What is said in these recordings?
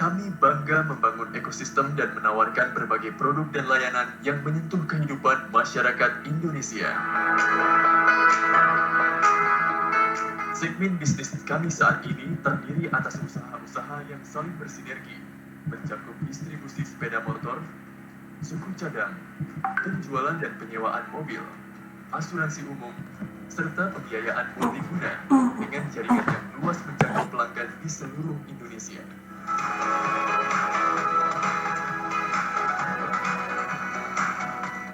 Kami bangga membangun ekosistem dan menawarkan berbagai produk dan layanan yang menyentuh kehidupan masyarakat Indonesia. Segmen bisnis kami saat ini terdiri atas usaha-usaha yang saling bersinergi, mencakup distribusi sepeda motor, suku cadang, penjualan dan penyewaan mobil, asuransi umum, serta pembiayaan multiguna dengan jaringan yang luas mencakup pelanggan di seluruh Indonesia.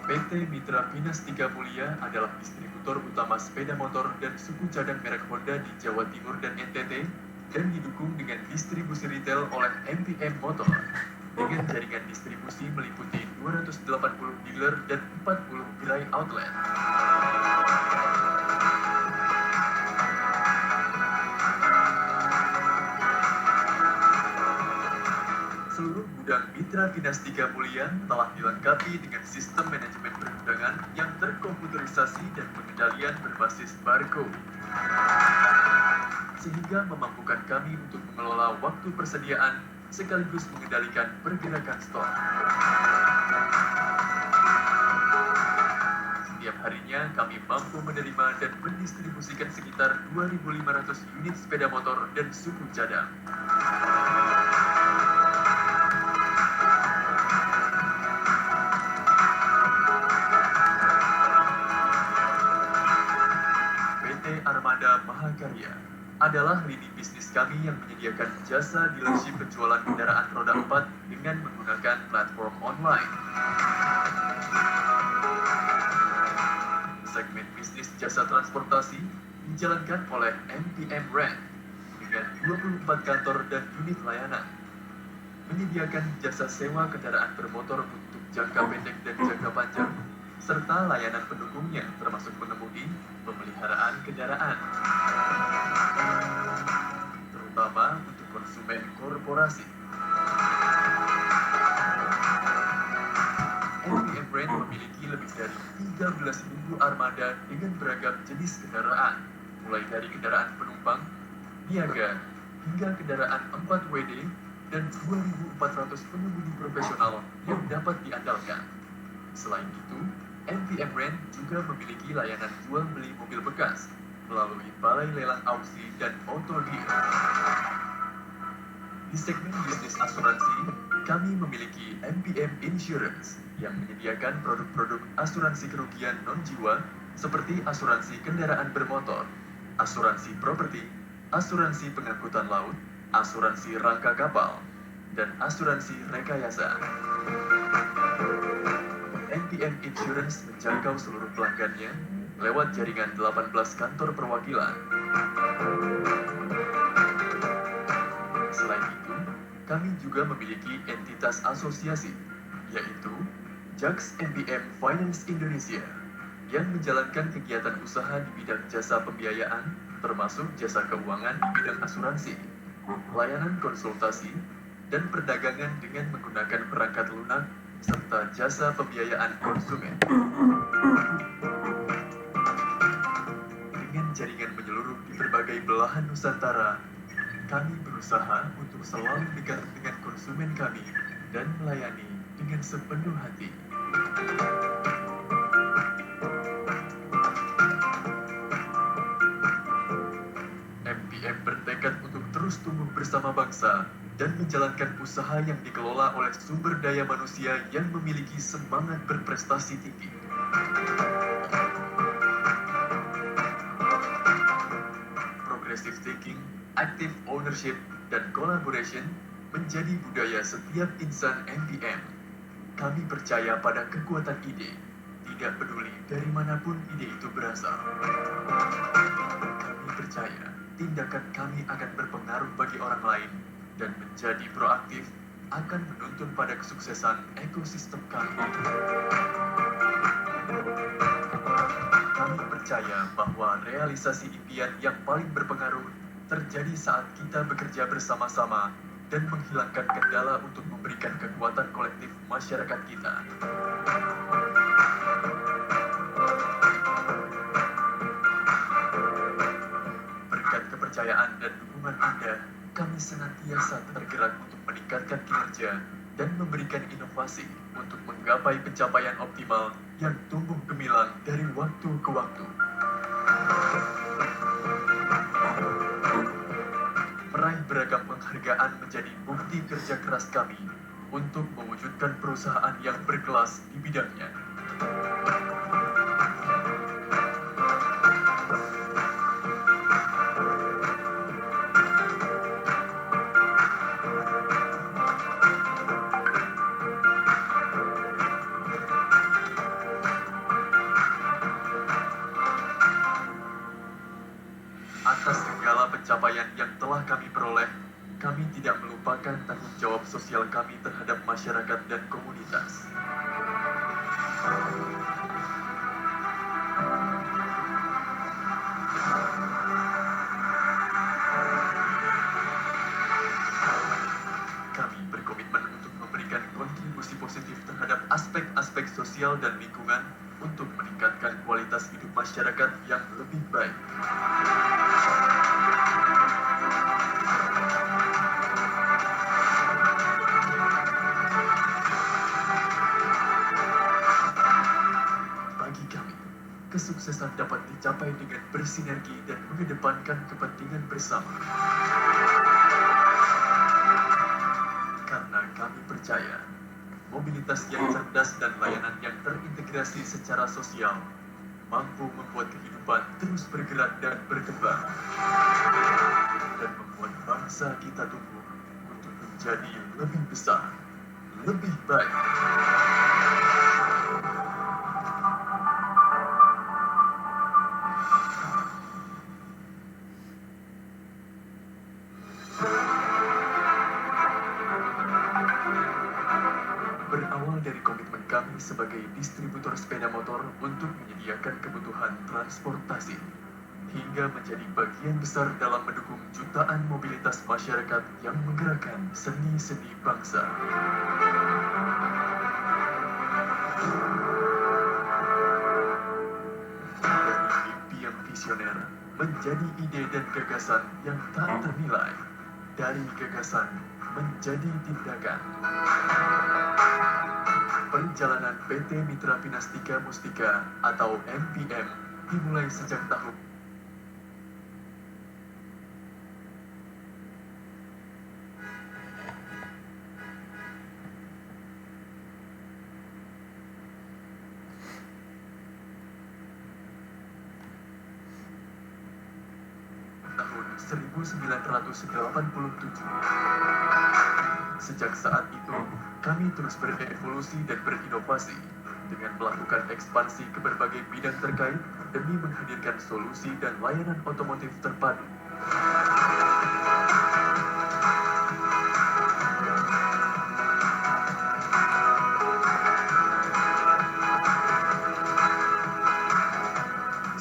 PT Mitra Pinastika Mulia adalah distributor utama sepeda motor dan suku cadang merek Honda di Jawa Timur dan NTT dan didukung dengan distribusi retail oleh MPM Motor dengan jaringan distribusi meliputi 280 dealer dan 40 gerai outlet. Seluruh gudang Mitra Pinastika Mulia telah dilengkapi dengan sistem manajemen pergudangan yang terkomputerisasi dan pengendalian berbasis barcode, sehingga memampukan kami untuk mengelola waktu persediaan sekaligus mengendalikan pergerakan stok. Setiap harinya kami mampu menerima dan mendistribusikan sekitar 2.500 unit sepeda motor dan suku cadang. Armada Mahakarya adalah lini bisnis kami yang menyediakan jasa dealership penjualan kendaraan roda 4 dengan menggunakan platform online. Segmen bisnis jasa transportasi dijalankan oleh MPM Rent dengan 24 kantor dan unit layanan, menyediakan jasa sewa kendaraan bermotor untuk jangka pendek dan jangka panjang, serta layanan pendukungnya termasuk pengemudi, pemeliharaan kendaraan, terutama untuk konsumen korporasi. MPM Brand memiliki lebih dari 13.000 armada dengan beragam jenis kendaraan, mulai dari kendaraan penumpang, niaga, hingga kendaraan 4WD dan 2.400 pengemudi profesional yang dapat diandalkan. Selain itu, MPM Rent juga memiliki layanan jual beli mobil bekas melalui balai lelang auksi dan auto deal. Di segmen bisnis asuransi, kami memiliki MPM Insurance yang menyediakan produk-produk asuransi kerugian non-jiwa seperti asuransi kendaraan bermotor, asuransi properti, asuransi pengangkutan laut, asuransi rangka kapal, dan asuransi rekayasa. MPM Insurance menjangkau seluruh pelanggannya lewat jaringan 18 kantor perwakilan. Selain itu, kami juga memiliki entitas asosiasi, yaitu JAKS MPM Finance Indonesia, yang menjalankan kegiatan usaha di bidang jasa pembiayaan, termasuk jasa keuangan di bidang asuransi, layanan konsultasi, dan perdagangan dengan menggunakan perangkat lunak, serta jasa pembiayaan konsumen. Dengan jaringan menyeluruh di berbagai belahan Nusantara, kami berusaha untuk selalu dekat dengan konsumen kami dan melayani dengan sepenuh hati. MPM bertekad untuk terus tumbuh bersama bangsa dan menjalankan usaha yang dikelola oleh sumber daya manusia yang memiliki semangat berprestasi tinggi. Progressive thinking, active ownership, dan collaboration menjadi budaya setiap insan MPM. Kami percaya pada kekuatan ide, tidak peduli dari manapun ide itu berasal. Kami percaya tindakan kami akan berpengaruh bagi orang lain dan menjadi proaktif akan menuntun pada kesuksesan ekosistem kami. Kami percaya bahwa realisasi impian yang paling berpengaruh terjadi saat kita bekerja bersama-sama dan menghilangkan kendala untuk memberikan kekuatan kolektif masyarakat kita. Berkat kepercayaan dan dukungan Anda, kami senantiasa tergerak untuk meningkatkan kinerja dan memberikan inovasi untuk menggapai pencapaian optimal yang tumbuh gemilang dari waktu ke waktu. Meraih beragam penghargaan menjadi bukti kerja keras kami untuk mewujudkan perusahaan yang berkelas di bidangnya. Atas segala pencapaian yang telah kami peroleh, kami tidak melupakan tanggung jawab sosial kami terhadap masyarakat dan komunitas. Kami berkomitmen untuk memberikan kontribusi positif terhadap aspek-aspek sosial dan lingkungan untuk meningkatkan kualitas hidup masyarakat yang lebih baik. Bagi kami, kesuksesan dapat dicapai dengan bersinergi dan mengedepankan kepentingan bersama. Karena kami percaya, mobilitas yang cerdas dan layanan yang terintegrasi secara sosial mampu membuat kehidupan terus bergerak dan berkembang, dan membuat bangsa kita tumbuh untuk menjadi lebih besar, lebih baik. Berawal dari komitmen kami sebagai distributor sepeda motor untuk menyediakan kebutuhan transportasi, hingga menjadi bagian besar dalam mendukung jutaan mobilitas masyarakat yang menggerakkan seni-seni bangsa. Dari mimpi yang visioner menjadi ide dan gagasan yang tak ternilai, dari gagasan menjadi tindakan. Perjalanan PT Mitra Pinastika Mustika atau MPM dimulai sejak tahun tahun 1987. Sejak saat itu, kami terus berevolusi dan berinovasi dengan melakukan ekspansi ke berbagai bidang terkait demi menghadirkan solusi dan layanan otomotif terpadu.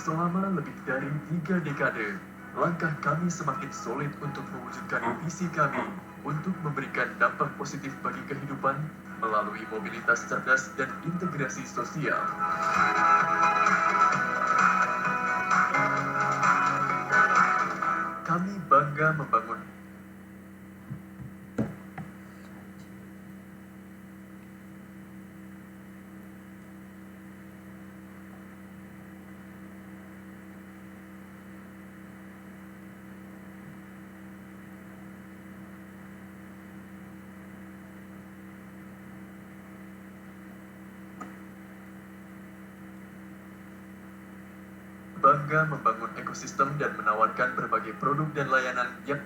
Selama lebih dari 3 dekade, langkah kami semakin solid untuk mewujudkan visi kami untuk memberikan dampak positif bagi kehidupan melalui mobilitas cerdas dan integrasi sosial. Kami bangga membangun ekosistem dan menawarkan berbagai produk dan layanan yang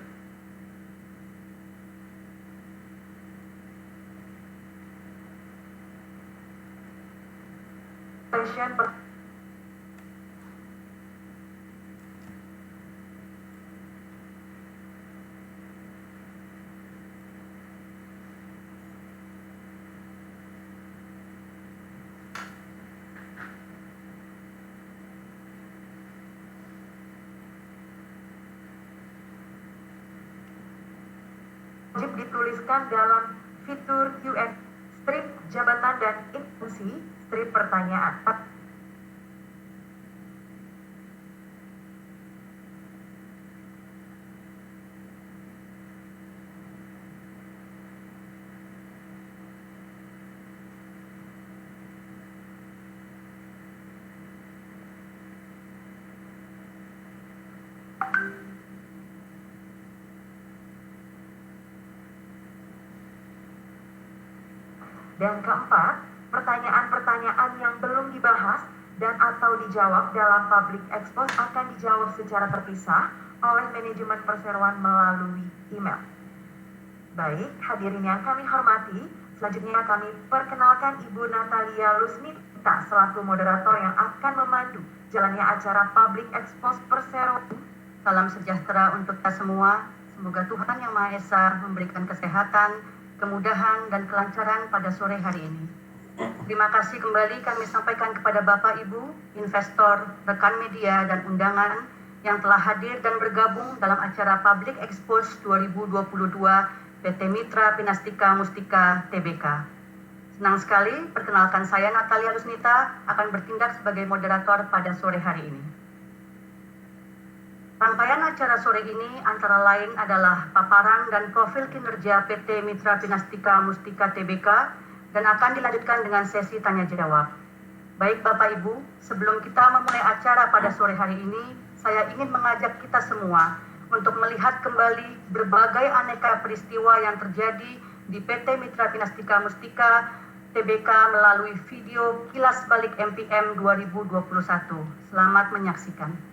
wajib dituliskan dalam fitur Q&A, strip jabatan dan fungsi, strip pertanyaan. Dan keempat, pertanyaan-pertanyaan yang belum dibahas dan atau dijawab dalam public expose akan dijawab secara terpisah oleh manajemen perseroan melalui email. Baik, hadirin yang kami hormati, selanjutnya kami perkenalkan Ibu Natalia Lusnita selaku moderator yang akan memandu jalannya acara public expose perseroan. Salam sejahtera untuk kita semua. Semoga Tuhan Yang Maha Esa memberikan kesehatan, kemudahan, dan kelancaran pada sore hari ini. Terima kasih kembali kami sampaikan kepada Bapak Ibu, investor, rekan media, dan undangan yang telah hadir dan bergabung dalam acara Public Expose 2022 PT Mitra Pinastika Mustika Tbk. Senang sekali, perkenalkan saya Natalia Lusnita akan bertindak sebagai moderator pada sore hari ini. Rangkaian acara sore ini antara lain adalah paparan dan profil kinerja PT Mitra Pinastika Mustika Tbk dan akan dilanjutkan dengan sesi tanya jawab. Baik Bapak Ibu, sebelum kita memulai acara pada sore hari ini, saya ingin mengajak kita semua untuk melihat kembali berbagai aneka peristiwa yang terjadi di PT Mitra Pinastika Mustika Tbk melalui video Kilas Balik MPM 2021. Selamat menyaksikan.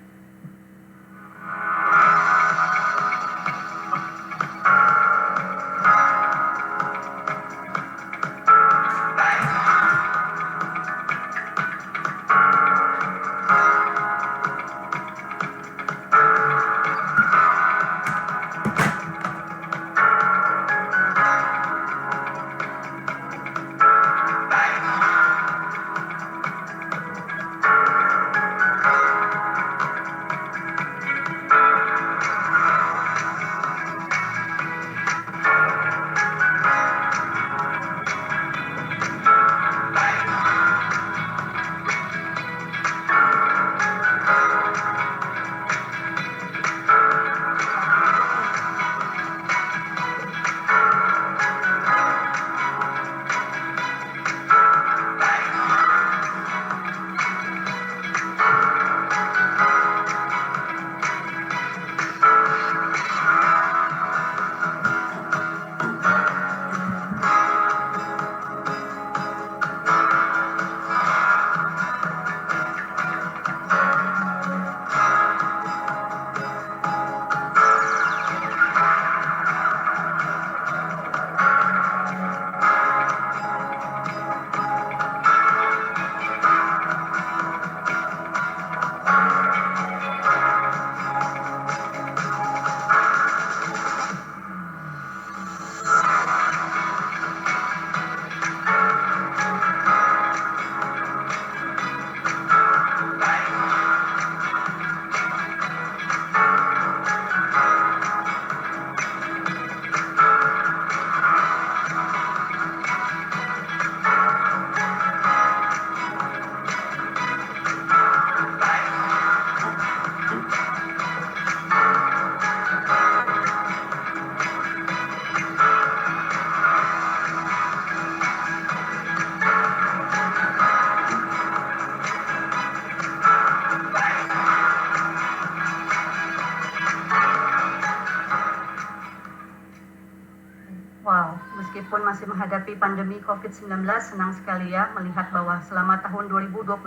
Meskipun masih menghadapi pandemi COVID-19, senang sekali ya melihat bahwa selama tahun 2021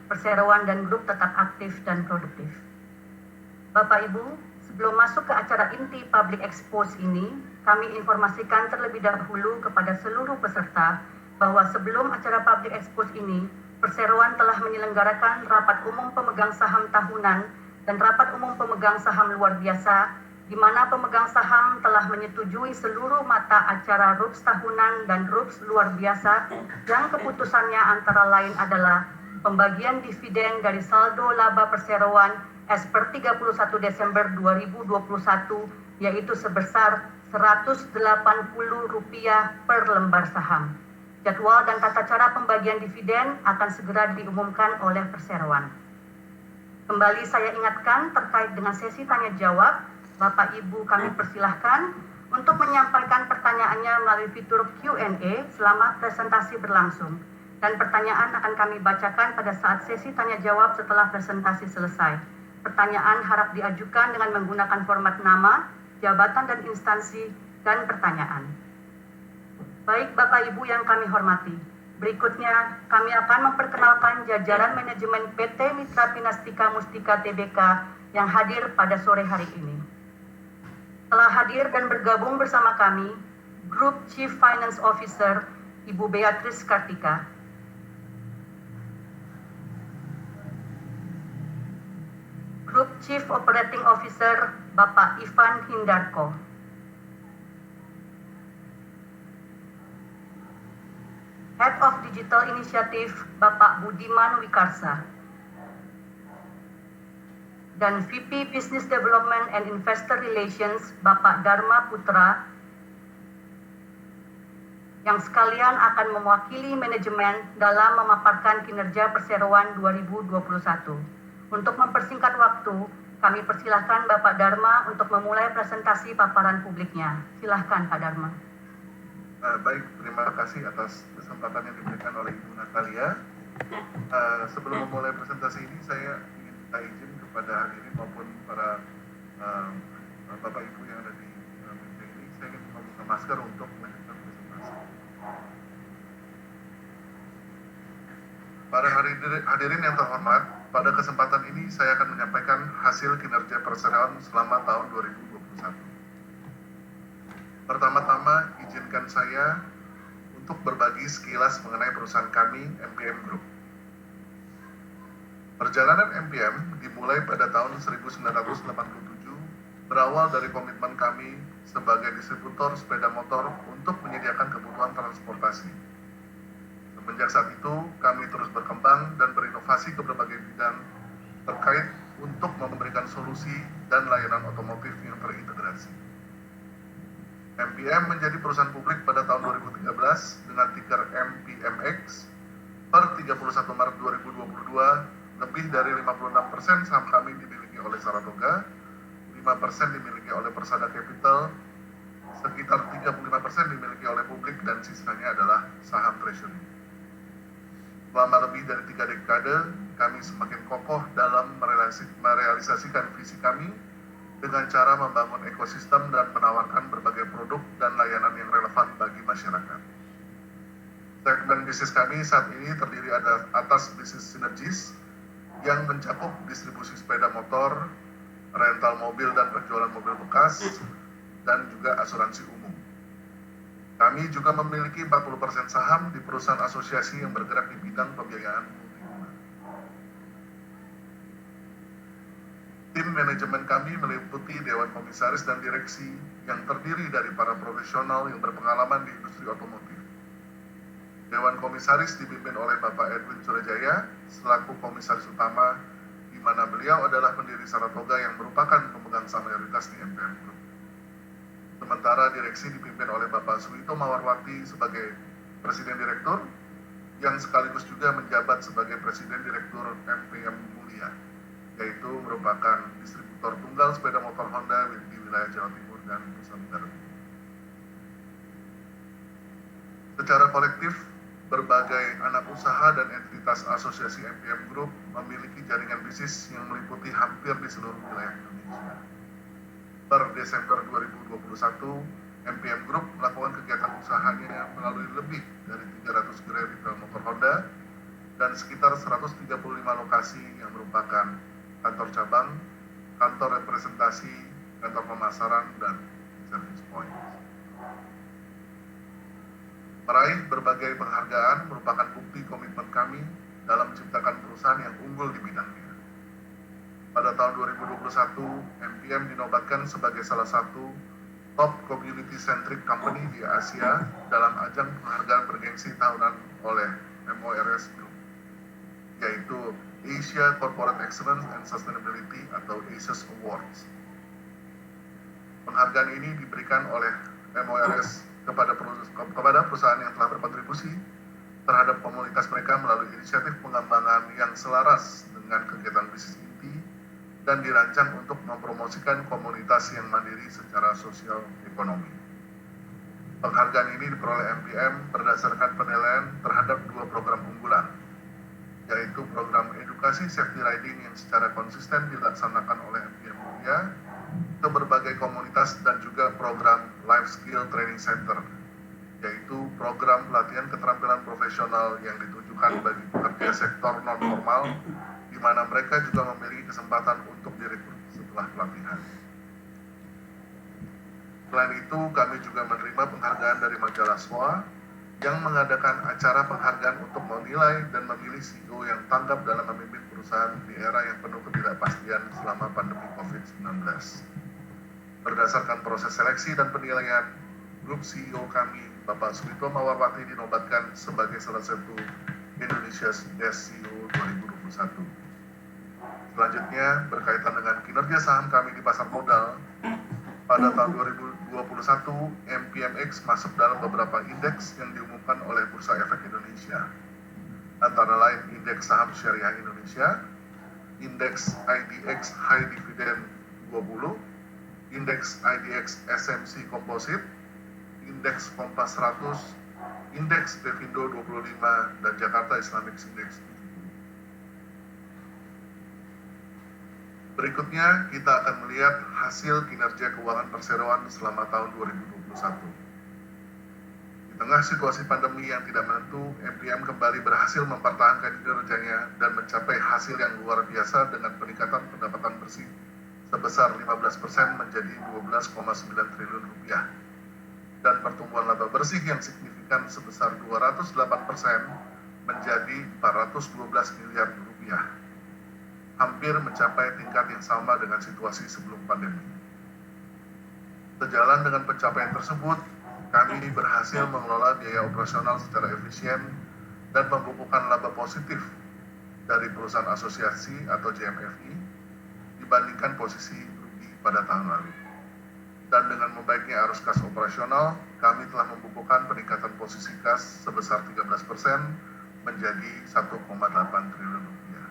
perseroan dan grup tetap aktif dan produktif. Bapak Ibu, sebelum masuk ke acara inti Public Expose ini, kami informasikan terlebih dahulu kepada seluruh peserta bahwa sebelum acara Public Expose ini, perseroan telah menyelenggarakan rapat umum pemegang saham tahunan dan rapat umum pemegang saham luar biasa, di mana pemegang saham telah menyetujui seluruh mata acara RUPS tahunan dan RUPS luar biasa yang keputusannya antara lain adalah pembagian dividen dari saldo laba perseroan as per 31 Desember 2021 yaitu sebesar Rp180 per lembar saham. Jadwal dan tata cara pembagian dividen akan segera diumumkan oleh perseroan. Kembali saya ingatkan terkait dengan sesi tanya jawab, Bapak Ibu kami persilahkan untuk menyampaikan pertanyaannya melalui fitur Q&A selama presentasi berlangsung. Dan pertanyaan akan kami bacakan pada saat sesi tanya jawab setelah presentasi selesai. Pertanyaan harap diajukan dengan menggunakan format nama, jabatan dan instansi, dan pertanyaan. Baik Bapak Ibu yang kami hormati, berikutnya kami akan memperkenalkan jajaran manajemen PT Mitra Pinastika Mustika Tbk yang hadir pada sore hari ini. Telah hadir dan bergabung bersama kami, Group Chief Finance Officer Ibu Beatrice Kartika, Group Chief Operating Officer Bapak Ivan Hindarko, Head of Digital Initiative Bapak Budiman Wikarsa, dan VP Business Development and Investor Relations Bapak Dharma Putra, yang sekalian akan mewakili manajemen dalam memaparkan kinerja perseroan 2021. Untuk mempersingkat waktu, kami persilahkan Bapak Dharma untuk memulai presentasi paparan publiknya. Silahkan Pak Dharma. Baik, terima kasih atas kesempatan yang diberikan oleh Ibu Natalia. Sebelum memulai presentasi ini, saya ingin minta izin kepada hadirin maupun para Bapak Ibu yang ada di meja ini, saya ingin membuka masker untuk melanjutkan presentasi. Para hadirin yang terhormat, pada kesempatan ini saya akan menyampaikan hasil kinerja perseroan selama tahun 2021. Pertama-tama, izinkan saya untuk berbagi sekilas mengenai perusahaan kami, MPM Group. Perjalanan MPM dimulai pada tahun 1987, berawal dari komitmen kami sebagai distributor sepeda motor untuk menyediakan kebutuhan transportasi. Semenjak saat itu, kami terus berkembang dan berinovasi ke berbagai bidang terkait untuk memberikan solusi dan layanan otomotif yang terintegrasi. MPM menjadi perusahaan publik pada tahun 2013 dengan ticker MPMX. Per 31 Maret 2022, lebih dari 56% saham kami dimiliki oleh Saratoga, 5% dimiliki oleh Persada Capital, sekitar 35% dimiliki oleh publik, dan sisanya adalah saham treasury. Selama lebih dari 3 dekade, kami semakin kokoh dalam merealisasikan visi kami dengan cara membangun ekosistem dan menawarkan berbagai produk dan layanan yang relevan bagi masyarakat. Segmen bisnis kami saat ini terdiri atas bisnis sinergis yang mencakup distribusi sepeda motor, rental mobil dan penjualan mobil bekas, dan juga asuransi umum. Kami juga memiliki 40% saham di perusahaan asosiasi yang bergerak di bidang pembiayaan multilingkungan. Tim manajemen kami meliputi Dewan Komisaris dan Direksi yang terdiri dari para profesional yang berpengalaman di industri otomotif. Dewan Komisaris dipimpin oleh Bapak Edwin Surajaya selaku Komisaris Utama, di mana beliau adalah pendiri Saratoga yang merupakan pemegang saham mayoritas di MPM Group. Sementara direksi dipimpin oleh Bapak Suwito Mawarwati sebagai Presiden Direktur, yang sekaligus juga menjabat sebagai Presiden Direktur MPM Mulia, yaitu merupakan distributor tunggal sepeda motor Honda di wilayah Jawa Timur dan Nusa Tenggara Timur. Secara kolektif, berbagai anak usaha dan entitas asosiasi MPM Group memiliki jaringan bisnis yang meliputi hampir di seluruh wilayah Indonesia. Per Desember 2021, MPM Group melakukan kegiatan usahanya melalui lebih dari 300 gerai retail motor Honda dan sekitar 135 lokasi yang merupakan kantor cabang, kantor representasi, kantor pemasaran, dan service point. Meraih berbagai penghargaan merupakan bukti komitmen kami dalam menciptakan perusahaan yang unggul di bidangnya. Pada tahun 2021, MPM dinobatkan sebagai salah satu top community-centric company di Asia dalam ajang penghargaan bergengsi tahunan oleh MORS Group, yaitu Asia Corporate Excellence and Sustainability atau ACES Awards. Penghargaan ini diberikan oleh MORS kepada perusahaan yang telah berkontribusi terhadap komunitas mereka melalui inisiatif pengembangan yang selaras dengan kegiatan bisnis inti dan dirancang untuk mempromosikan komunitas yang mandiri secara sosial ekonomi. Penghargaan ini diperoleh MPM berdasarkan penilaian terhadap 2 program unggulan, yaitu program edukasi safety riding yang secara konsisten dilaksanakan oleh MPM Mulia ke berbagai komunitas dan juga program Life Skill Training Center yaitu program pelatihan keterampilan profesional yang ditujukan bagi pekerja sektor non-formal, di mana mereka juga memiliki kesempatan untuk direkrut setelah pelatihan. Selain itu, kami juga menerima penghargaan dari majalah SWA yang mengadakan acara penghargaan untuk menilai dan memilih CEO yang tanggap dalam memimpin perusahaan di era yang penuh ketidakpastian selama pandemi COVID-19. Berdasarkan proses seleksi dan penilaian, grup CEO kami, Bapak Suwito Mawarwati, dinobatkan sebagai salah satu Indonesia's Best CEO 2021. Selanjutnya, berkaitan dengan kinerja saham kami di pasar modal, pada tahun 2021, MPMX masuk dalam beberapa indeks yang diumumkan oleh Bursa Efek Indonesia, antara lain Indeks Saham Syariah Indonesia, Indeks IDX High Dividend 20, Indeks IDX SMC Composite, Indeks Kompas 100, Indeks Devindo 25, dan Jakarta Islamic Index 70. Berikutnya, kita akan melihat hasil kinerja keuangan perseroan selama tahun 2021. Di tengah situasi pandemi yang tidak menentu, MPM kembali berhasil mempertahankan kinerjanya dan mencapai hasil yang luar biasa dengan peningkatan pendapatan bersih sebesar 15% menjadi 12,9 triliun rupiah dan pertumbuhan laba bersih yang signifikan sebesar 208% menjadi 412 miliar rupiah, hampir mencapai tingkat yang sama dengan situasi sebelum pandemi. Sejalan dengan pencapaian tersebut, kami berhasil mengelola biaya operasional secara efisien dan membukukan laba positif dari perusahaan asosiasi atau JMFI dibandingkan posisi rugi pada tahun lalu. Dan dengan membaiknya arus kas operasional, kami telah membukukan peningkatan posisi kas sebesar 13% menjadi 1,8 triliun rupiah.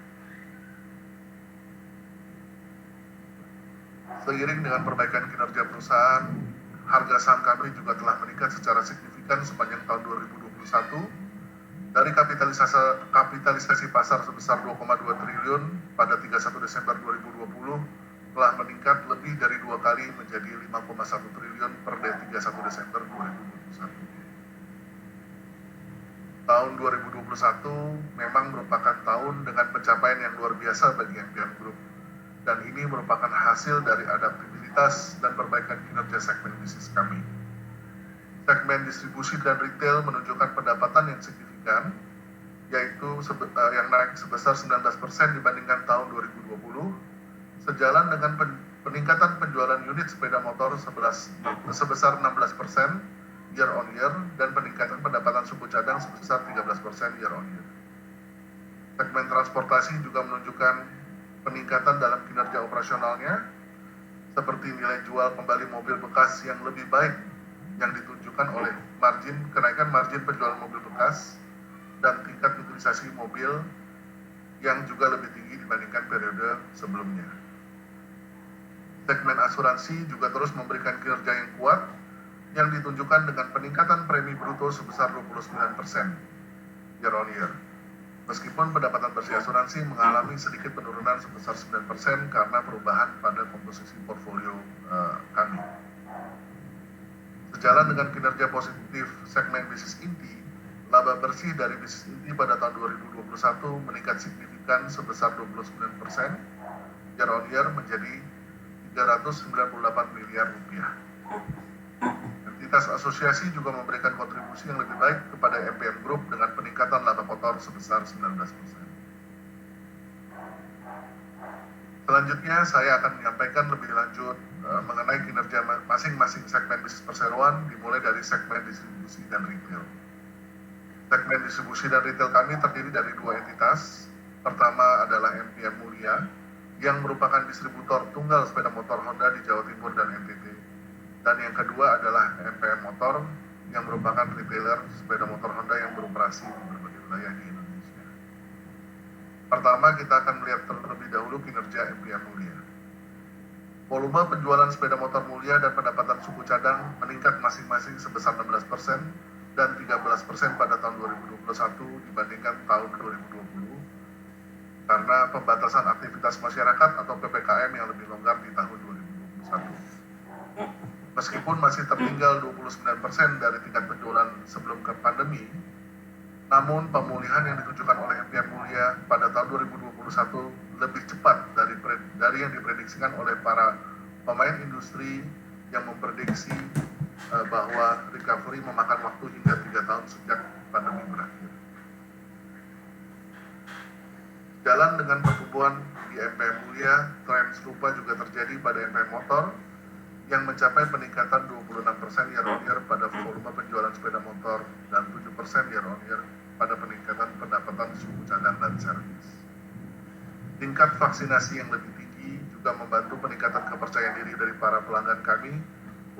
Seiring dengan perbaikan kinerja perusahaan, harga saham kami juga telah meningkat secara signifikan sepanjang tahun 2021 dari kapitalisasi pasar sebesar 2,2 triliun pada 31 Desember 2020 telah meningkat lebih dari 2 kali menjadi 5,1 triliun per 31 Desember 2021. Tahun 2021 memang merupakan tahun dengan pencapaian yang luar biasa bagi MPM Group, dan ini merupakan hasil dari adaptabilitas dan perbaikan kinerja segmen bisnis kami. Segmen distribusi dan retail menunjukkan pendapatan yang signifikan, yaitu yang naik sebesar 19% dibandingkan tahun 2020, sejalan dengan peningkatan penjualan unit sepeda motor sebesar 16% year on year dan peningkatan pendapatan suku cadang sebesar 13% year on year. Segmen transportasi juga menunjukkan peningkatan dalam kinerja operasionalnya, seperti nilai jual kembali mobil bekas yang lebih baik yang ditunjukkan oleh kenaikan margin penjualan mobil bekas dan tingkat utilisasi mobil yang juga lebih tinggi dibandingkan periode sebelumnya. Segmen asuransi juga terus memberikan kinerja yang kuat yang ditunjukkan dengan peningkatan premi bruto sebesar 29% year on year. Meskipun pendapatan bersih asuransi mengalami sedikit penurunan sebesar 9% karena perubahan pada komposisi portfolio kami. Sejalan dengan kinerja positif segmen bisnis inti, laba bersih dari bisnis inti pada tahun 2021 meningkat signifikan sebesar 29% year on year menjadi 398 miliar rupiah. Entitas asosiasi juga memberikan kontribusi yang lebih baik kepada MPM Group dengan peningkatan laba kotor sebesar 19%. Selanjutnya saya akan menyampaikan lebih lanjut mengenai kinerja masing-masing segmen bisnis perseroan, dimulai dari segmen distribusi dan retail. Segmen distribusi dan retail kami terdiri dari 2 entitas. Pertama adalah MPM Mulia, yang merupakan distributor tunggal sepeda motor Honda di Jawa Timur dan NTT. Dan yang kedua adalah MPM Motor, yang merupakan retailer sepeda motor Honda yang beroperasi di berbagai wilayah di Indonesia. Pertama, kita akan melihat terlebih dahulu kinerja MPM Mulia. Volume penjualan sepeda motor Mulia dan pendapatan suku cadang meningkat masing-masing sebesar 16% dan 13% pada tahun 2021 dibandingkan tahun 2020 karena pembatasan aktivitas masyarakat atau PPKM yang lebih longgar di tahun 2021. Meskipun masih tertinggal 29% dari tingkat penjualan sebelum ke pandemi, namun pemulihan yang ditunjukkan oleh MPM Mulia pada tahun 2021 lebih cepat dari yang diprediksikan oleh para pemain industri yang memprediksi bahwa recovery memakan waktu hingga 3 tahun sejak pandemi berakhir. Jalan dengan pertumbuhan di MPM Mulia, tren serupa juga terjadi pada MPM Motor yang mencapai peningkatan 26% year on year pada volume penjualan sepeda motor dan 7% year on year pada peningkatan pendapatan suku cadang dan servis. Tingkat vaksinasi yang lebih tinggi juga membantu peningkatan kepercayaan diri dari para pelanggan kami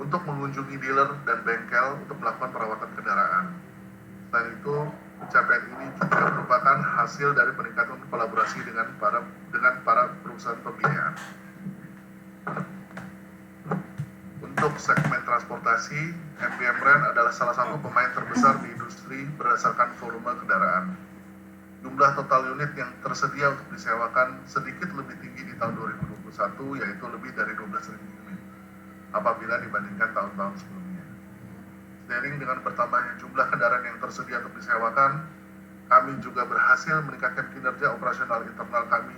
untuk mengunjungi dealer dan bengkel untuk melakukan perawatan kendaraan. Selain itu, pencapaian ini juga merupakan hasil dari peningkatan kolaborasi dengan para perusahaan pembiayaan. Untuk segmen transportasi, MPM Brand adalah salah satu pemain terbesar di industri berdasarkan volume kendaraan. Jumlah total unit yang tersedia untuk disewakan sedikit lebih tinggi di tahun 2021, yaitu lebih dari 12.000 unit apabila dibandingkan tahun-tahun sebelumnya. Seiring dengan bertambahnya jumlah kendaraan yang tersedia untuk disewakan, kami juga berhasil meningkatkan kinerja operasional internal kami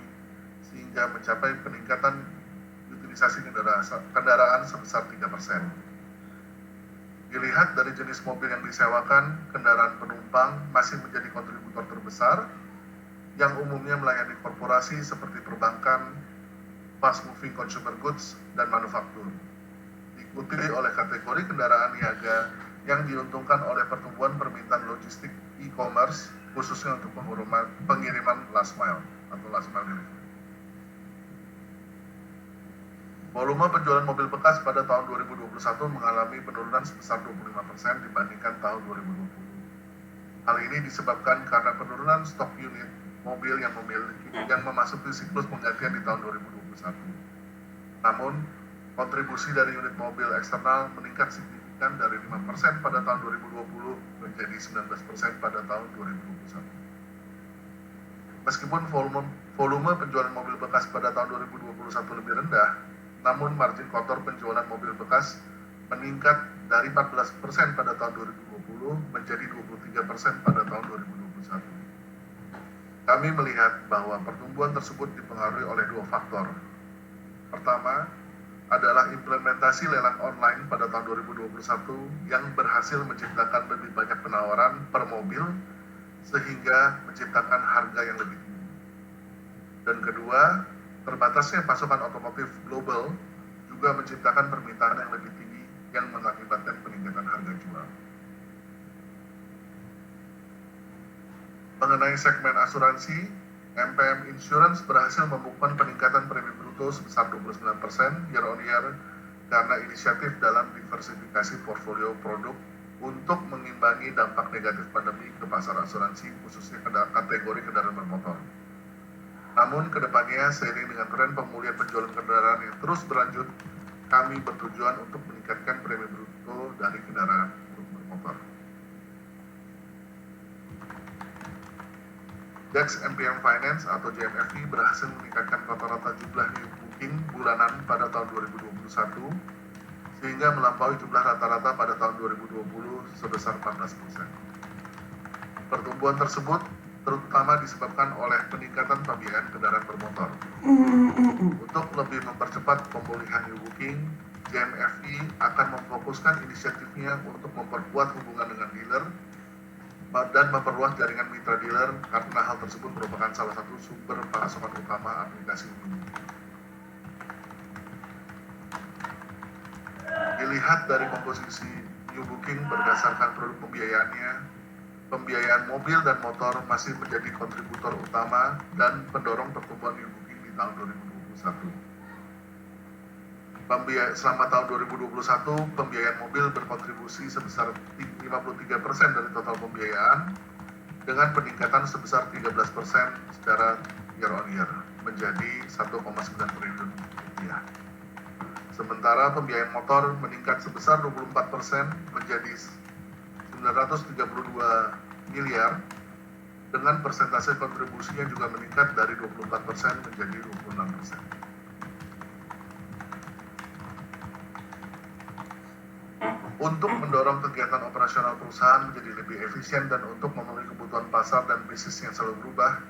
sehingga mencapai peningkatan utilisasi kendaraan sebesar 3%. Dilihat dari jenis mobil yang disewakan, kendaraan penumpang masih menjadi kontributor terbesar yang umumnya melayani korporasi seperti perbankan, fast moving consumer goods, dan manufaktur. Diikuti oleh kategori kendaraan niaga yang diuntungkan oleh pertumbuhan permintaan logistik e-commerce khususnya untuk pengiriman last mile atau last mile delivery. Volume penjualan mobil bekas pada tahun 2021 mengalami penurunan sebesar 25% dibandingkan tahun 2020. Hal ini disebabkan karena penurunan stok unit mobil yang memasuki siklus penggantian di tahun 2021. Namun, kontribusi dari unit mobil eksternal meningkat signifikan dari 5% pada tahun 2020 menjadi 19% pada tahun 2021. Meskipun volume penjualan mobil bekas pada tahun 2021 lebih rendah, namun margin kotor penjualan mobil bekas meningkat dari 14% pada tahun 2020 menjadi 23% pada tahun 2021. Kami melihat bahwa pertumbuhan tersebut dipengaruhi oleh dua faktor. Pertama, adalah implementasi lelang online pada tahun 2021 yang berhasil menciptakan lebih banyak penawaran per mobil sehingga menciptakan harga yang lebih tinggi. Dan kedua, terbatasnya pasokan otomotif global juga menciptakan permintaan yang lebih tinggi yang mengakibatkan peningkatan harga jual. Mengenai segmen asuransi, MPM Insurance berhasil membukukan peningkatan premi bruto sebesar 29% year on year karena inisiatif dalam diversifikasi portfolio produk untuk mengimbangi dampak negatif pandemi ke pasar asuransi khususnya kategori kendaraan bermotor. Namun kedepannya seiring dengan tren pemulihan penjualan kendaraan yang terus berlanjut, kami bertujuan untuk meningkatkan premi bruto dari kendaraan bermotor. JAX MPM Finance atau JMFI berhasil meningkatkan rata-rata jumlah new booking bulanan pada tahun 2021 sehingga melampaui jumlah rata-rata pada tahun 2020 sebesar 14%. Pertumbuhan tersebut terutama disebabkan oleh peningkatan pembiayaan kendaraan bermotor. Untuk lebih mempercepat pemulihan new booking, JMFI akan memfokuskan inisiatifnya untuk memperkuat hubungan dengan dealer dan memperluas jaringan mitra dealer karena hal tersebut merupakan salah satu sumber pasokan utama aplikasi new booking. Dilihat dari komposisi new booking berdasarkan produk pembiayaannya, pembiayaan mobil dan motor masih menjadi kontributor utama dan pendorong pertumbuhan new booking di tahun 2021. Selama tahun 2021, pembiayaan mobil berkontribusi sebesar 53% dari total pembiayaan dengan peningkatan sebesar 13% secara year on year menjadi 1,9 triliun rupiah. Sementara pembiayaan motor meningkat sebesar 24% menjadi 932 miliar dengan persentase kontribusinya juga meningkat dari 24% menjadi 26%. untuk mendorong kegiatan operasional perusahaan menjadi lebih efisien dan untuk memenuhi kebutuhan pasar dan bisnis yang selalu berubah,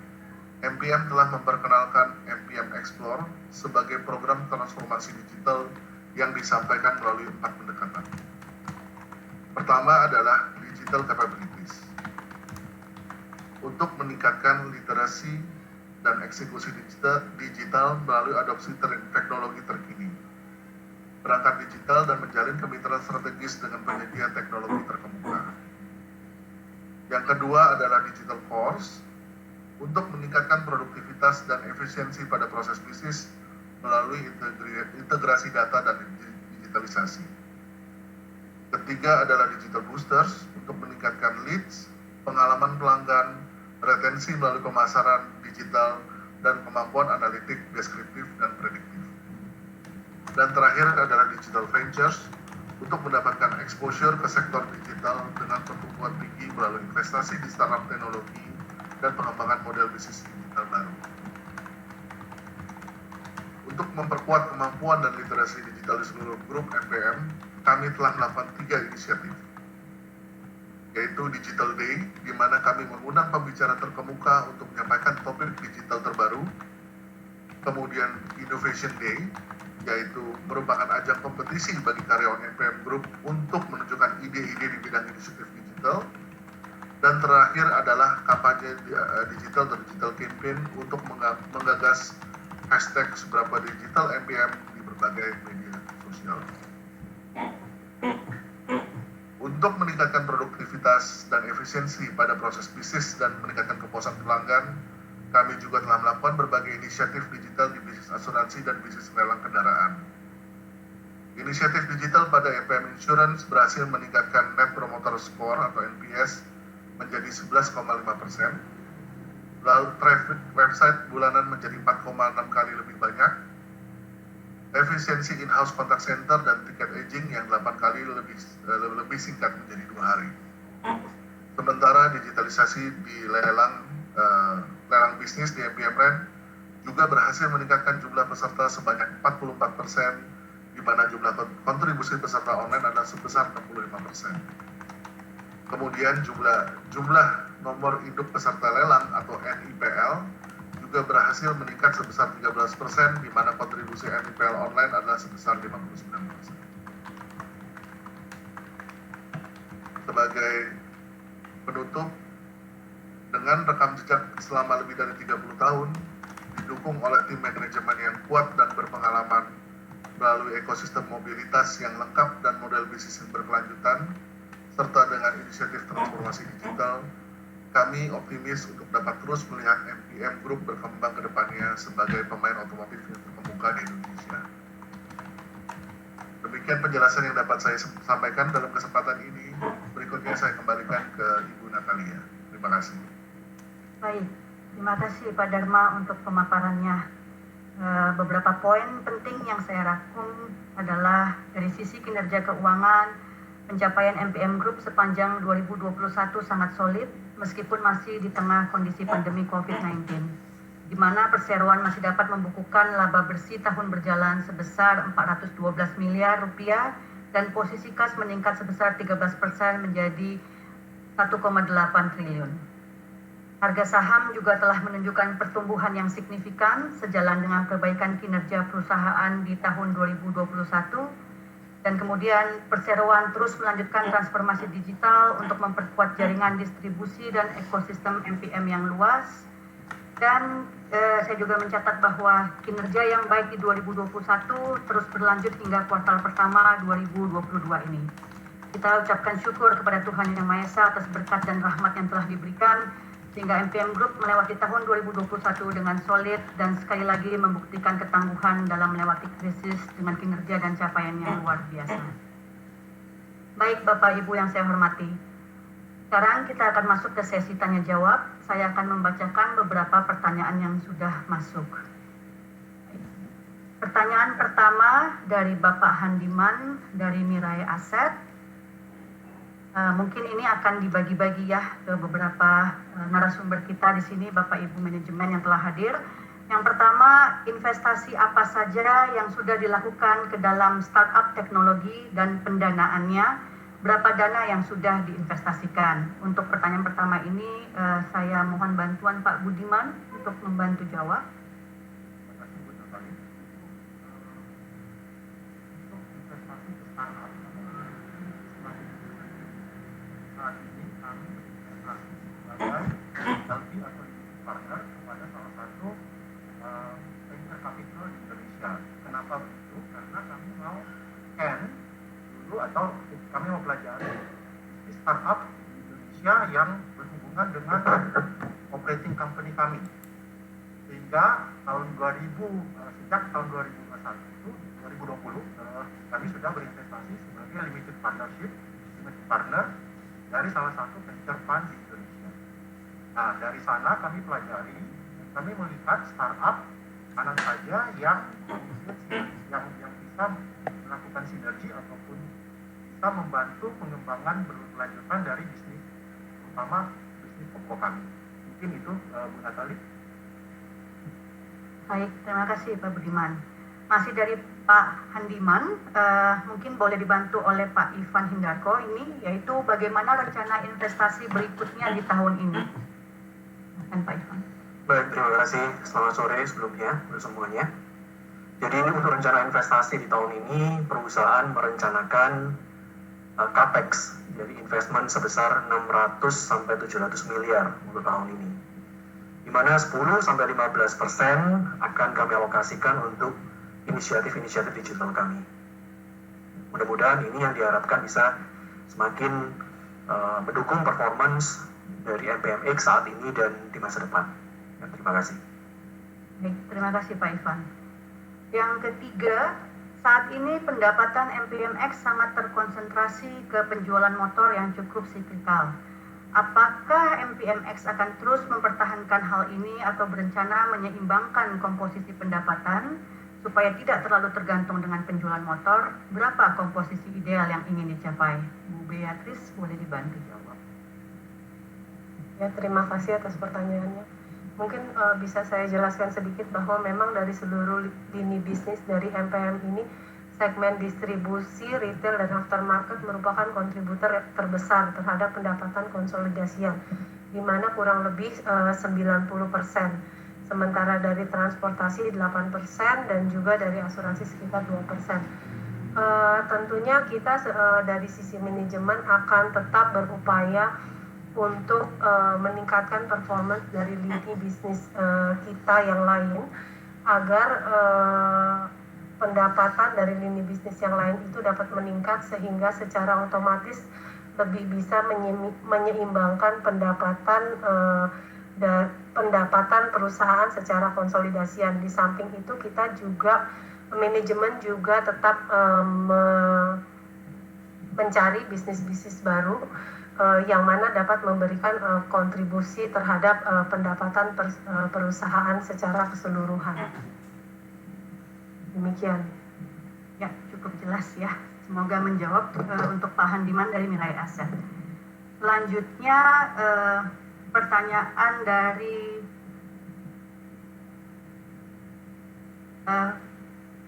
MPM telah memperkenalkan MPM Explore sebagai program transformasi digital yang disampaikan melalui 4 pendekatan. Pertama adalah digital capabilities. Untuk meningkatkan literasi dan eksekusi digital melalui adopsi teknologi terkini, perangkat digital dan menjalin kemitraan strategis dengan penyedia teknologi terkemuka. Yang kedua adalah digital force, untuk meningkatkan produktivitas dan efisiensi pada proses bisnis melalui integrasi data dan digitalisasi. Ketiga adalah digital boosters, untuk meningkatkan leads, pengalaman pelanggan, retensi melalui pemasaran digital, dan kemampuan analitik, deskriptif, dan prediktif. Dan terakhir adalah digital ventures, untuk mendapatkan exposure ke sektor digital dengan pertumbuhan tinggi melalui investasi di startup teknologi dan pengembangan model bisnis digital baru. Untuk memperkuat kemampuan dan literasi digital di seluruh grup MPM, kami telah melakukan 3 inisiatif, yaitu Digital Day, di mana kami mengundang pembicara terkemuka untuk menyampaikan topik digital terbaru. Kemudian Innovation Day, yaitu merupakan ajang kompetisi bagi karyawan MPM Group untuk menunjukkan ide-ide di bidang inisiatif digital. Dan terakhir adalah kampanye digital atau digital campaign untuk menggagas hashtag seberapa digital MPM di berbagai media sosial. Untuk meningkatkan produktivitas dan efisiensi pada proses bisnis dan meningkatkan kepuasan pelanggan, kami juga telah melakukan berbagai inisiatif digital di bisnis asuransi dan bisnis lelang kendaraan. Inisiatif digital pada MPM Insurance berhasil meningkatkan Net Promoter Score atau NPS menjadi 11,5%, lalu traffic website bulanan menjadi 4,6 kali lebih banyak, efisiensi in-house contact center dan tiket aging yang 8 kali lebih singkat menjadi 2 hari. Sementara digitalisasi di lelang bisnis di MPM Rent juga berhasil meningkatkan jumlah peserta sebanyak 44%, di mana jumlah kontribusi peserta online adalah sebesar 65%. Kemudian jumlah nomor induk peserta lelang atau NIPL juga berhasil meningkat sebesar 13%, di mana kontribusi NIPL online adalah sebesar 59%. Sebagai penutup, dengan rekam jejak selama lebih dari 30 tahun, didukung oleh tim manajemen yang kuat dan berpengalaman melalui ekosistem mobilitas yang lengkap dan model bisnis yang berkelanjutan, serta dengan inisiatif transformasi digital, kami optimis untuk dapat terus melihat MPM Group berkembang ke depannya sebagai pemain otomotif yang terkemuka di Indonesia. Demikian penjelasan yang dapat saya sampaikan dalam kesempatan ini. Berikutnya saya kembalikan ke Ibu Natalia. Terima kasih. Baik, terima kasih Pak Dharma untuk pemaparannya. Beberapa poin penting yang saya rangkum adalah dari sisi kinerja keuangan, pencapaian MPM Group sepanjang 2021 sangat solid meskipun masih di tengah kondisi pandemi COVID-19, di mana perseroan masih dapat membukukan laba bersih tahun berjalan sebesar 412 miliar rupiah dan posisi kas meningkat sebesar 13% menjadi 1,8 triliun. Harga saham juga telah menunjukkan pertumbuhan yang signifikan sejalan dengan perbaikan kinerja perusahaan di tahun 2021. Dan kemudian perseroan terus melanjutkan transformasi digital untuk memperkuat jaringan distribusi dan ekosistem MPM yang luas. Dan saya juga mencatat bahwa kinerja yang baik di 2021 terus berlanjut hingga kuartal pertama 2022 ini. Kita ucapkan syukur kepada Tuhan Yang Maha Esa atas berkat dan rahmat yang telah diberikan, sehingga MPM Group melewati tahun 2021 dengan solid dan sekali lagi membuktikan ketangguhan dalam melewati krisis dengan kinerja dan capaian yang luar biasa. Baik Bapak Ibu yang saya hormati, sekarang kita akan masuk ke sesi tanya jawab. Saya akan membacakan beberapa pertanyaan yang sudah masuk. Pertanyaan pertama dari Bapak Handiman dari Mirai Asset. Mungkin ini akan dibagi-bagi ya ke beberapa narasumber kita di sini, Bapak Ibu manajemen yang telah hadir. Yang pertama, investasi apa saja yang sudah dilakukan ke dalam startup teknologi dan pendanaannya berapa dana yang sudah diinvestasikan? Untuk pertanyaan pertama ini saya mohon bantuan Pak Budiman untuk membantu jawab. Terima kasih Bu Natalie. Untuk investasi ke startup, semakin saat ini kami berinvestasi sebagai LP atau limited partner kepada salah satu venture capital di Indonesia. Kenapa begitu? Karena kami mau scan dulu atau kami mau pelajari bisnis startup di Indonesia yang berhubungan dengan operating company kami. Sehingga sejak tahun 2020 kami sudah berinvestasi sebagai limited partner dari salah satu venture fund di Indonesia. Nah, dari sana kami pelajari, kami melihat startup mana saja yang bisa melakukan sinergi ataupun bisa membantu pengembangan berkelanjutan dari bisnis, terutama bisnis pokok kami. Mungkin itu Bu Natalie. Baik, terima kasih Pak Budiman. Masih dari Pak Handiman, mungkin boleh dibantu oleh Pak Ivan Hindarko ini, yaitu bagaimana rencana investasi berikutnya di tahun ini. Silakan Pak Ivan. Baik, terima kasih. Selamat sore sebelumnya untuk semuanya. Jadi untuk rencana investasi di tahun ini, perusahaan merencanakan CAPEX, jadi investment sebesar 600 sampai 700 miliar untuk tahun ini. Di mana 10 sampai 15% akan kami alokasikan untuk inisiatif-inisiatif digital kami. Mudah-mudahan ini yang diharapkan bisa semakin mendukung performance dari MPMX saat ini dan di masa depan. Ya, terima kasih. Baik, terima kasih Pak Ivan. Yang ketiga, saat ini pendapatan MPMX sangat terkonsentrasi ke penjualan motor yang cukup siklikal. Apakah MPMX akan terus mempertahankan hal ini atau berencana menyeimbangkan komposisi pendapatan supaya tidak terlalu tergantung dengan penjualan motor? Berapa komposisi ideal yang ingin dicapai? Bu Beatrice, boleh dibantu jawab. Ya, terima kasih atas pertanyaannya. Mungkin bisa saya jelaskan sedikit bahwa memang dari seluruh lini bisnis dari MPM ini, segmen distribusi, retail, dan aftermarket merupakan kontributor terbesar terhadap pendapatan konsolidasian, di mana kurang lebih 90%. Sementara dari transportasi 8% dan juga dari asuransi sekitar 2%. Tentunya kita dari sisi manajemen akan tetap berupaya untuk meningkatkan performance dari lini bisnis kita yang lain agar pendapatan dari lini bisnis yang lain itu dapat meningkat sehingga secara otomatis lebih bisa menyeimbangkan pendapatan perusahaan secara konsolidasian. Di samping itu kita juga manajemen juga tetap mencari bisnis-bisnis baru yang mana dapat memberikan kontribusi terhadap pendapatan perusahaan secara keseluruhan. Demikian. Ya, cukup jelas ya. Semoga menjawab untuk Pak Handiman dari Mirai Aset. Selanjutnya pertanyaan dari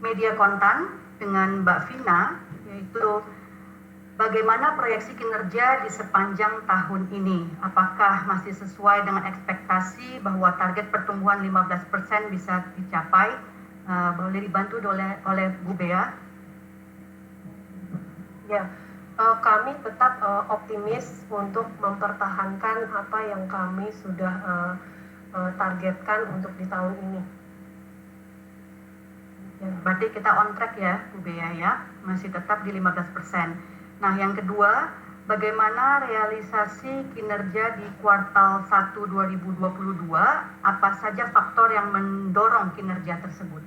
media kontan dengan Mbak Vina, yaitu bagaimana proyeksi kinerja di sepanjang tahun ini? Apakah masih sesuai dengan ekspektasi bahwa target pertumbuhan 15% bisa dicapai? Boleh dibantu oleh Bu Bea? Ya, kami tetap optimis untuk mempertahankan apa yang kami sudah targetkan untuk di tahun ini. Ya, berarti kita on track ya, Bu Bea ya, masih tetap di 15%. Nah, yang kedua, bagaimana realisasi kinerja di kuartal 1 2022? Apa saja faktor yang mendorong kinerja tersebut?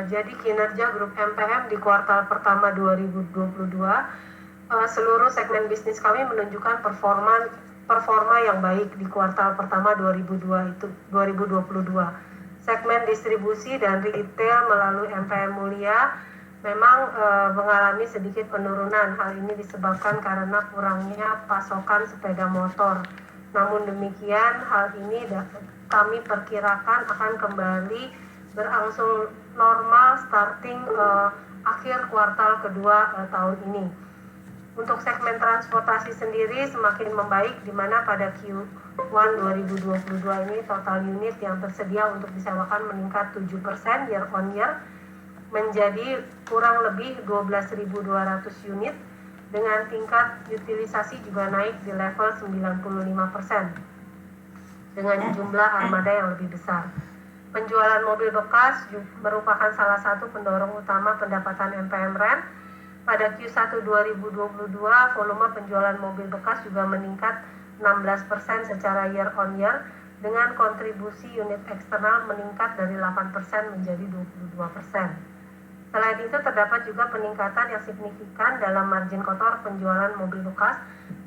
Jadi kinerja grup MPM di kuartal pertama 2022, seluruh segmen bisnis kami menunjukkan performa yang baik di kuartal pertama 2022. Segmen distribusi dan retail melalui MPM Mulia memang mengalami sedikit penurunan. Hal ini disebabkan karena kurangnya pasokan sepeda motor. Namun demikian, hal ini kami perkirakan akan kembali berangsur normal starting akhir kuartal kedua tahun ini. Untuk segmen transportasi sendiri semakin membaik, di mana pada Q1 2022 ini total unit yang tersedia untuk disewakan meningkat 7% year on year menjadi kurang lebih 12.200 unit, dengan tingkat utilisasi juga naik di level 95% dengan jumlah armada yang lebih besar. Penjualan mobil bekas merupakan salah satu pendorong utama pendapatan MPM Rent. Pada Q1 2022, volume penjualan mobil bekas juga meningkat 16% secara year on year, dengan kontribusi unit eksternal meningkat dari 8% menjadi 22%. Selain itu, terdapat juga peningkatan yang signifikan dalam margin kotor penjualan mobil bekas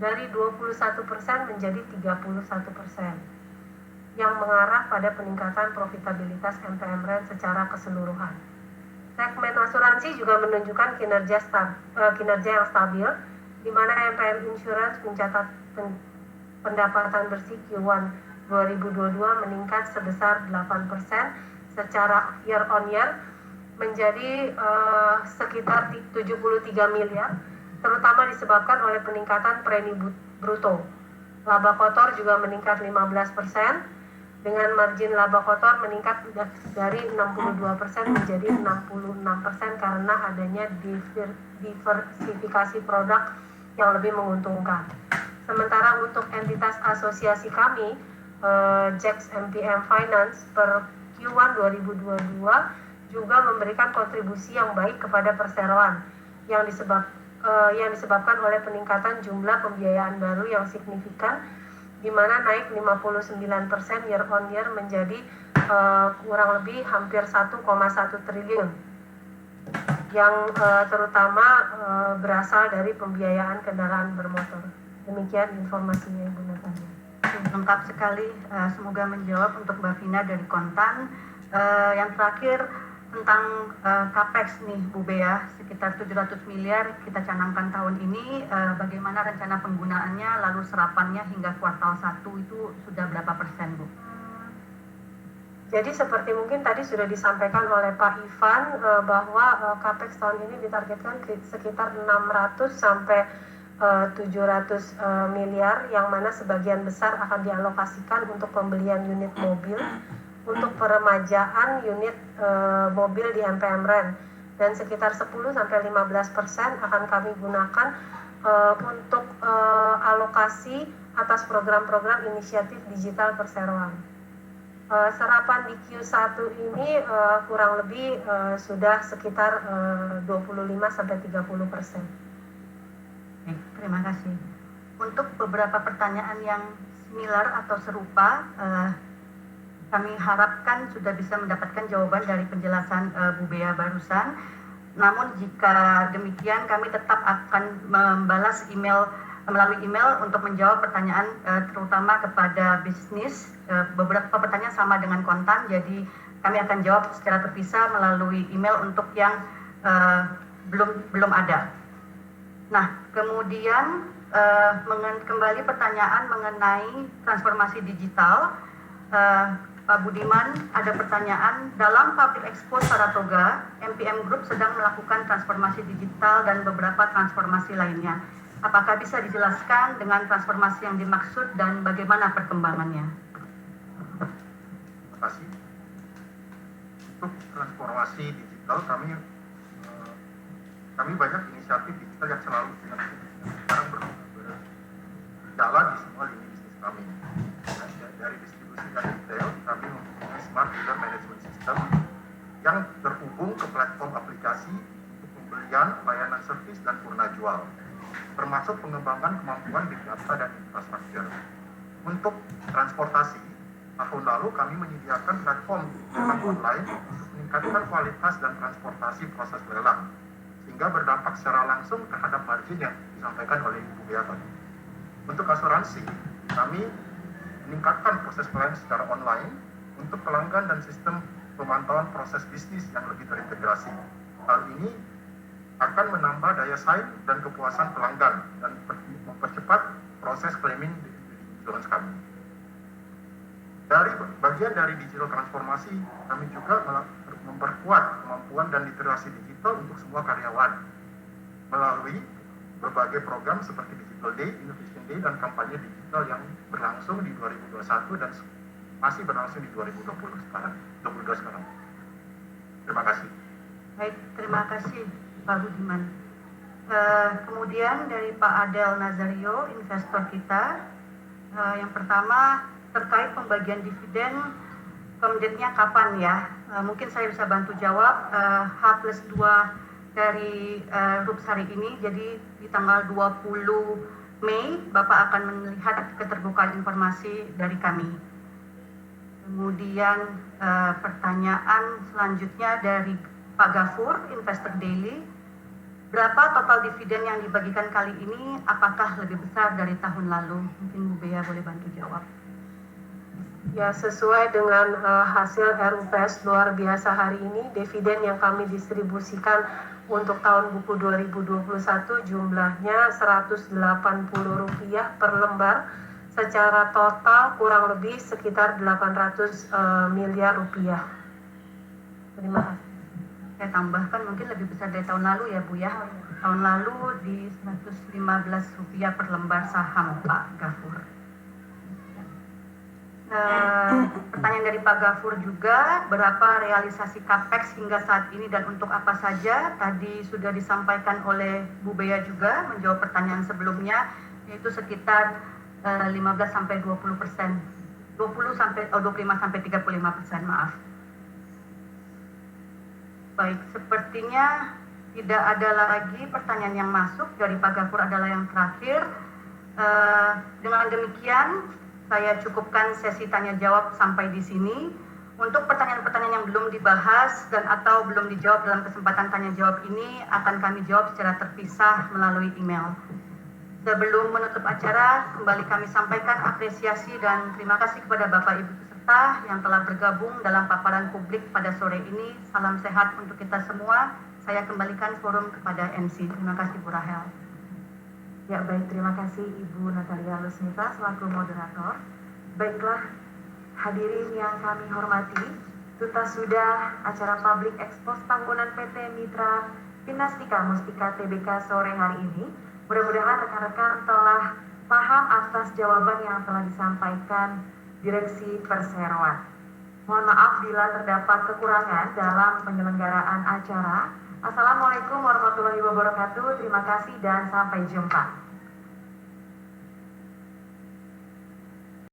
dari 21% menjadi 31%, yang mengarah pada peningkatan profitabilitas MPM Rent secara keseluruhan. Segmen asuransi juga menunjukkan kinerja yang stabil, di mana MPM Insurance mencatat pendapatan bersih Q1 2022 meningkat sebesar 8% secara year on year menjadi sekitar 73 miliar, terutama disebabkan oleh peningkatan premi bruto. Laba kotor juga meningkat 15%, dengan margin laba kotor meningkat dari 62% menjadi 66% karena adanya diversifikasi produk yang lebih menguntungkan. Sementara untuk entitas asosiasi kami, JAX MPM Finance per Q1 2022 juga memberikan kontribusi yang baik kepada perseroan yang disebabkan oleh peningkatan jumlah pembiayaan baru yang signifikan, di mana naik 59% year on year menjadi kurang lebih hampir 1,1 triliun, yang terutama berasal dari pembiayaan kendaraan bermotor. Demikian informasinya, Ibu Natalia. Lengkap sekali, semoga menjawab untuk Mbak Vina dari Kontan. Yang terakhir tentang CAPEX nih Bu Bea, sekitar 700 miliar kita canangkan tahun ini, bagaimana rencana penggunaannya, lalu serapannya hingga kuartal 1 itu sudah berapa persen Bu? Jadi seperti mungkin tadi sudah disampaikan oleh Pak Ivan, bahwa CAPEX tahun ini ditargetkan sekitar 600 sampai 700 miliar, yang mana sebagian besar akan dialokasikan untuk pembelian unit mobil, untuk peremajaan unit mobil di MPM Rent, dan sekitar 10-15% akan kami gunakan untuk alokasi atas program-program inisiatif digital perseroan. Serapan di Q1 ini kurang lebih sudah sekitar 25-30%. Terima kasih. Untuk beberapa pertanyaan yang similar atau serupa, kami harapkan sudah bisa mendapatkan jawaban dari penjelasan Bu Bea barusan. Namun jika demikian, kami tetap akan membalas melalui email untuk menjawab pertanyaan terutama kepada bisnis. Beberapa pertanyaan sama dengan Kontan, jadi kami akan jawab secara terpisah melalui email untuk yang belum ada. Nah, kemudian kembali pertanyaan mengenai transformasi digital. Pak Budiman, ada pertanyaan, dalam Public Expo Saratoga, MPM Group sedang melakukan transformasi digital dan beberapa transformasi lainnya. Apakah bisa dijelaskan dengan transformasi yang dimaksud dan bagaimana perkembangannya? Terima kasih. Untuk transformasi digital kami banyak inisiatif digital yang selalu sekarang berjalan di semua lini bisnis kami. Dari distribusi dan retail, kami mempunyai Smart Dealer Management System yang terhubung ke platform aplikasi untuk pembelian, layanan servis, dan purna jual, termasuk pengembangan kemampuan big data dan infrastruktur. Untuk transportasi, tahun lalu kami menyediakan platform lelang online untuk meningkatkan kualitas dan transportasi proses lelang, sehingga berdampak secara langsung terhadap margin yang disampaikan oleh Ibu Bea tadi. Untuk asuransi, kami meningkatkan proses pelayanan secara online untuk pelanggan dan sistem pemantauan proses bisnis yang lebih terintegrasi. Hal ini akan menambah daya saing dan kepuasan pelanggan dan mempercepat proses claiming di insurance kami. Bagian dari digital transformasi, kami juga memperkuat kemampuan dan literasi digital untuk semua karyawan melalui berbagai program seperti Digital Day, Innovation Day, dan kampanye digital yang berlangsung di 2021 dan masih berlangsung di 2022 sekarang. Terima kasih. Baik, terima kasih Pak Budiman. Kemudian dari Pak Adel Nazario, investor kita, yang pertama terkait pembagian dividen, komdetnya kapan ya? Mungkin saya bisa bantu jawab. H+2 dari RUPS hari ini, jadi di tanggal 20 Mei Bapak akan melihat keterbukaan informasi dari kami. Kemudian pertanyaan selanjutnya dari Pak Gafur, Investor Daily. Berapa total dividen yang dibagikan kali ini? Apakah lebih besar dari tahun lalu? Mungkin Bu Bea boleh bantu jawab. Ya, sesuai dengan hasil RUPS luar biasa hari ini, dividen yang kami distribusikan untuk tahun buku 2021 jumlahnya Rp180 per lembar, secara total kurang lebih sekitar 800 miliar rupiah. Terima kasih. Saya tambahkan mungkin lebih besar dari tahun lalu ya Bu ya. Tahun lalu di Rp115 per lembar saham Pak Gafur. Pertanyaan dari Pak Gafur juga, berapa realisasi capex hingga saat ini dan untuk apa saja? Tadi sudah disampaikan oleh Bu Bea juga menjawab pertanyaan sebelumnya, yaitu sekitar 15-20%, 25-35%, maaf. Baik, sepertinya tidak ada lagi pertanyaan yang masuk. Dari Pak Gafur adalah yang terakhir. Dengan demikian, saya cukupkan sesi tanya jawab sampai di sini. Untuk pertanyaan-pertanyaan yang belum dibahas dan atau belum dijawab dalam kesempatan tanya jawab ini akan kami jawab secara terpisah melalui email. Sebelum menutup acara, kembali kami sampaikan apresiasi dan terima kasih kepada Bapak Ibu peserta yang telah bergabung dalam paparan publik pada sore ini. Salam sehat untuk kita semua. Saya kembalikan forum kepada MC. Terima kasih Bu Rahel. Ya baik, terima kasih Ibu Natalia Lusmita selaku moderator. Baiklah, hadirin yang kami hormati, tuntas sudah acara Public Expose tahunan PT Mitra Finastika Mustika Tbk sore hari ini. Mudah-mudahan rekan-rekan telah paham atas jawaban yang telah disampaikan Direksi Perseroan. Mohon maaf bila terdapat kekurangan dalam penyelenggaraan acara. Assalamualaikum warahmatullahi wabarakatuh. Terima kasih dan sampai jumpa.